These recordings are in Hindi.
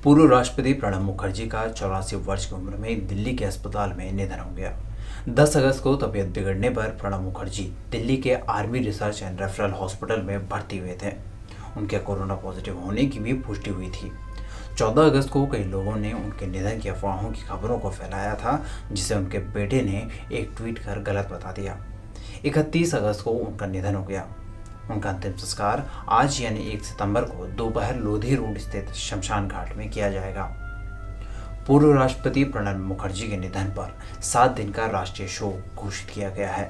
पूर्व राष्ट्रपति प्रणब मुखर्जी का 84 वर्ष की उम्र में दिल्ली के अस्पताल में निधन हो गया। 10 अगस्त को तबीयत बिगड़ने पर प्रणब मुखर्जी दिल्ली के army research and referral hospital में भर्ती हुए थे। उनके कोरोना पॉजिटिव होने की भी पुष्टि हुई थी। 14 अगस्त को कई लोगों ने उनके निधन की अफवाहों की खबरों को फैलाया था, जिसे उनके बेटे ने एक ट्वीट कर गलत बता दिया। 31 अगस्त को उनका निधन हो गया। उनका अंतिम संस्कार आज यानी 1 सितंबर को दोपहर लोधी रोड स्थित शमशान घाट में किया जाएगा। पूर्व राष्ट्रपति प्रणब मुखर्जी के निधन पर 7 दिन का राष्ट्रीय शोक घोषित किया गया है।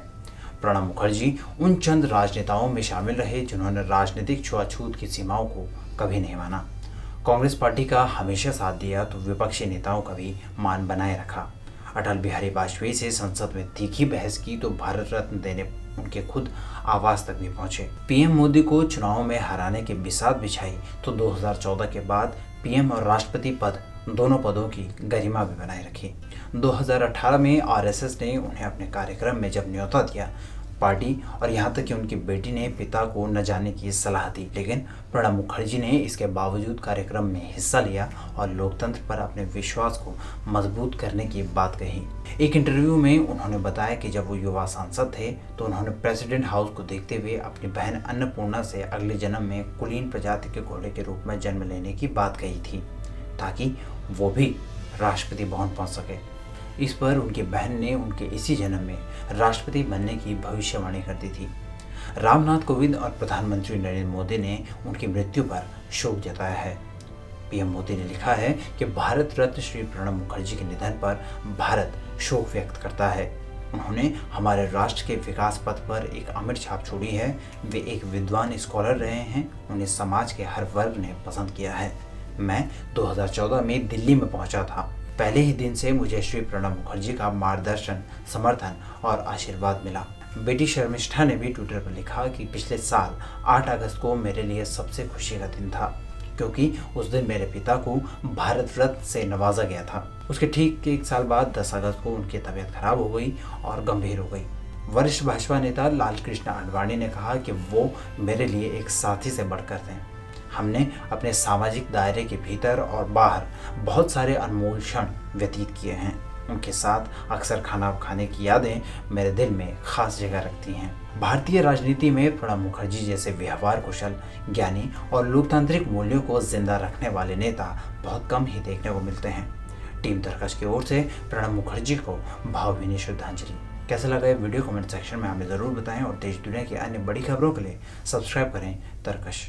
प्रणब मुखर्जी उन चंद राजनेताओं में शामिल रहे जिन्होंने राजनीतिक छुआछूत की सीमाओं को कभी नहीं माना। कांग्रेस पार्टी का हमेशा साथ दिया तो विपक्षी नेताओं का भी मान बनाए रखा। अटल बिहारी वाजपेयी से संसद में तीखी बहस की तो भारत रत्न देने उनके खुद आवास तक भी पहुंचे। पीएम मोदी को चुनाव में हराने की बिसात बिछाई तो 2014 के बाद पीएम और राष्ट्रपति पद दोनों पदों की गरिमा भी बनाए रखी। 2018 में आरएसएस ने उन्हें अपने कार्यक्रम में जब न्योता दिया, पार्टी और यहाँ तक कि उनकी बेटी ने पिता को न जाने की सलाह दी, लेकिन प्रणब मुखर्जी ने इसके बावजूद कार्यक्रम में हिस्सा लिया और लोकतंत्र पर अपने विश्वास को मजबूत करने की बात कही। एक इंटरव्यू में उन्होंने बताया कि जब वो युवा सांसद थे तो उन्होंने प्रेसिडेंट हाउस को देखते हुए अपनी बहन अन्नपूर्णा से अगले जन्म में कुलीन प्रजाति के घोड़े के रूप में जन्म लेने की बात कही थी, ताकि वो भी राष्ट्रपति भवन पहुंच सके। इस पर उनकी बहन ने उनके इसी जन्म में राष्ट्रपति बनने की भविष्यवाणी कर दी थी। रामनाथ कोविंद और प्रधानमंत्री नरेंद्र मोदी ने उनकी मृत्यु पर शोक जताया है। पीएम मोदी ने लिखा है कि भारत रत्न श्री प्रणब मुखर्जी के निधन पर भारत शोक व्यक्त करता है। उन्होंने हमारे राष्ट्र के विकास पथ पर एक अमिट छाप छोड़ी है। वे एक विद्वान स्कॉलर रहे हैं। उन्हें समाज के हर वर्ग ने पसंद किया है। मैं 2014 में दिल्ली में पहुंचा था। पहले ही दिन से मुझे श्री प्रणब मुखर्जी का मार्गदर्शन, समर्थन और आशीर्वाद मिला। बेटी शर्मिष्ठा ने भी ट्विटर पर लिखा कि पिछले साल 8 अगस्त को मेरे लिए सबसे खुशी का दिन था, क्योंकि उस दिन मेरे पिता को भारत रत्न से नवाजा गया था। उसके ठीक 1 साल बाद 10 अगस्त को उनकी तबीयत खराब हो गई और गंभीर हो गई। वरिष्ठ भाजपा नेता लालकृष्ण आडवाणी ने कहा कि वो मेरे लिए एक साथी से बढ़कर थे। हमने अपने सामाजिक दायरे के भीतर और बाहर बहुत सारे अनमोल क्षण व्यतीत किए हैं। उनके साथ अक्सर खाना खाने की यादें मेरे दिल में खास जगह रखती हैं। भारतीय राजनीति में प्रणब मुखर्जी जैसे व्यवहार कुशल, ज्ञानी और लोकतांत्रिक मूल्यों को जिंदा रखने वाले नेता बहुत कम ही देखने को मिलते हैं। टीम तरकश की ओर से प्रणब मुखर्जी को भावभीनी श्रद्धांजलि। कैसा लगा ये वीडियो कमेंट सेक्शन में हमें ज़रूर बताएं और देश दुनिया की अन्य बड़ी खबरों के लिए सब्सक्राइब करें तरकश।